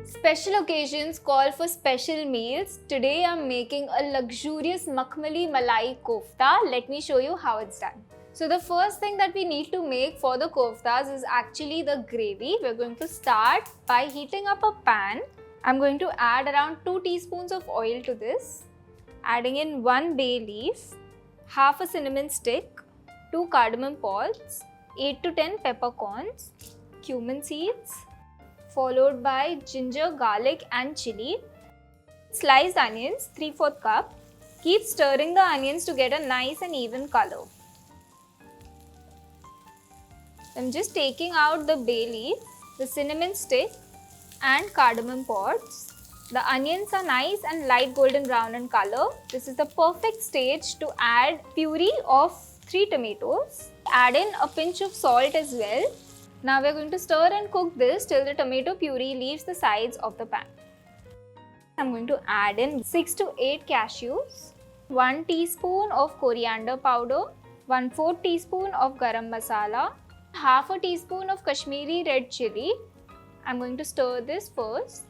Special occasions call for special meals. Today I'm making a luxurious Makhmali Malai Kofta. Let me show you how it's done. So the first thing that we need to make for the koftas is actually the gravy. We're going to start by heating up a pan. I'm going to add around 2 teaspoons of oil to this. Adding in 1 bay leaf, half a cinnamon stick, 2 cardamom pods, 8 to 10 peppercorns, cumin seeds, followed by ginger, garlic and chilli. Sliced onions, 3/4 cup. Keep stirring the onions to get a nice and even color. I'm just taking out the bay leaf, the cinnamon stick and cardamom pods. The onions are nice and light golden brown in color. This is the perfect stage to add puree of 3 tomatoes. Add in a pinch of salt as well. Now we are going to stir and cook this till the tomato puree leaves the sides of the pan. I'm going to add in 6 to 8 cashews, 1 teaspoon of coriander powder, 1/4 teaspoon of garam masala, half a teaspoon of Kashmiri red chilli. I'm going to stir this first.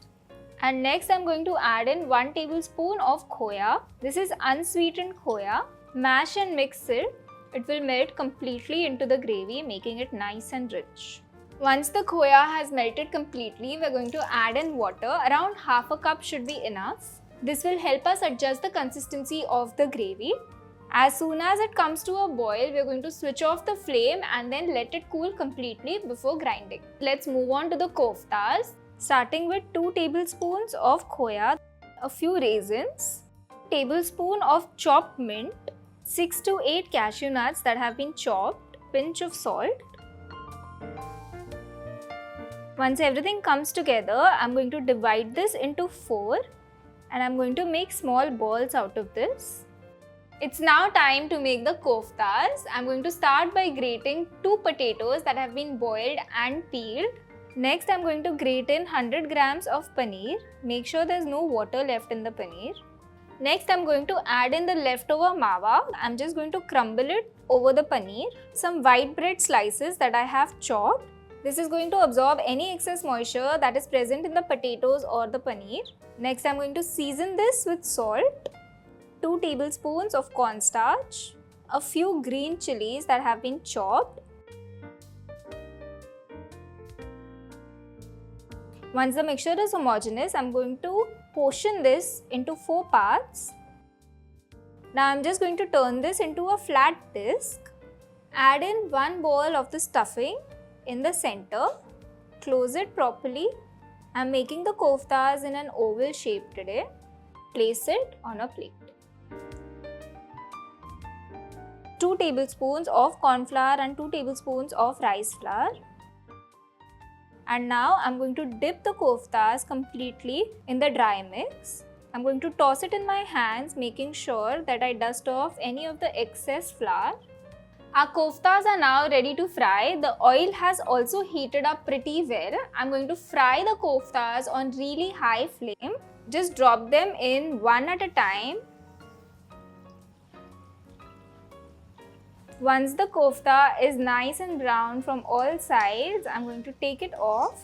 And next I'm going to add in 1 tablespoon of Khoya. This is unsweetened Khoya. Mash and mix it. It will melt completely into the gravy, making it nice and rich. Once the Khoya has melted completely, we're going to add in water. Around half a cup should be enough. This will help us adjust the consistency of the gravy. As soon as it comes to a boil, we're going to switch off the flame and then let it cool completely before grinding. Let's move on to the koftas. Starting with 2 tablespoons of Khoya, a few raisins, tablespoon of chopped mint, 6 to 8 cashew nuts that have been chopped, pinch of salt. Once everything comes together, I'm going to divide this into 4 and I'm going to make small balls out of this. It's now time to make the koftas. I'm going to start by grating 2 potatoes that have been boiled and peeled. Next, I'm going to grate in 100 grams of paneer. Make sure there's no water left in the paneer. Next, I'm going to add in the leftover mawa. I'm just going to crumble it over the paneer. Some white bread slices that I have chopped. This is going to absorb any excess moisture that is present in the potatoes or the paneer. Next, I'm going to season this with salt, 2 tablespoons of cornstarch, a few green chilies that have been chopped. Once the mixture is homogeneous, I'm going to portion this into 4 parts. Now I'm just going to turn this into a flat disc. Add in 1 ball of the stuffing in the center. Close it properly. I'm making the koftas in an oval shape today. Place it on a plate. 2 tablespoons of corn flour and 2 tablespoons of rice flour. And now I'm going to dip the koftas completely in the dry mix. I'm going to toss it in my hands, making sure that I dust off any of the excess flour. Our koftas are now ready to fry. The oil has also heated up pretty well. I'm going to fry the koftas on really high flame. Just drop them in one at a time. Once the kofta is nice and brown from all sides, I'm going to take it off.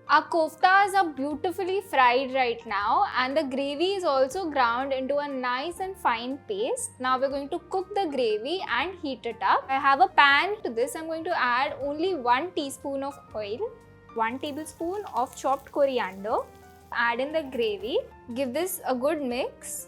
Our koftas are beautifully fried right now and the gravy is also ground into a nice and fine paste. Now we're going to cook the gravy and heat it up. I have a pan. To this I'm going to add only 1 teaspoon of oil, 1 tablespoon of chopped coriander. Add in the gravy. Give this a good mix.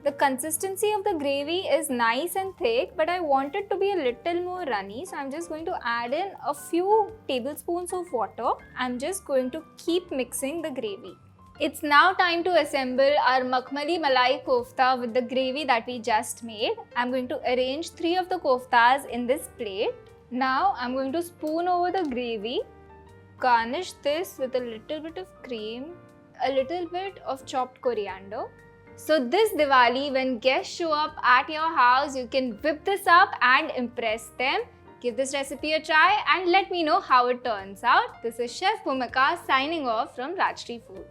The consistency of the gravy is nice and thick, but I want it to be a little more runny. So I'm just going to add in a few tablespoons of water. I'm just going to keep mixing the gravy. It's now time to assemble our Makmali Malai Kofta with the gravy that we just made. I'm going to arrange 3 of the koftas in this plate. Now I'm going to spoon over the gravy. Garnish this with a little bit of cream, a little bit of chopped coriander. So this Diwali, when guests show up at your house, you can whip this up and impress them. Give this recipe a try and let me know how it turns out. This is Chef Bhumika signing off from Rajshri Food.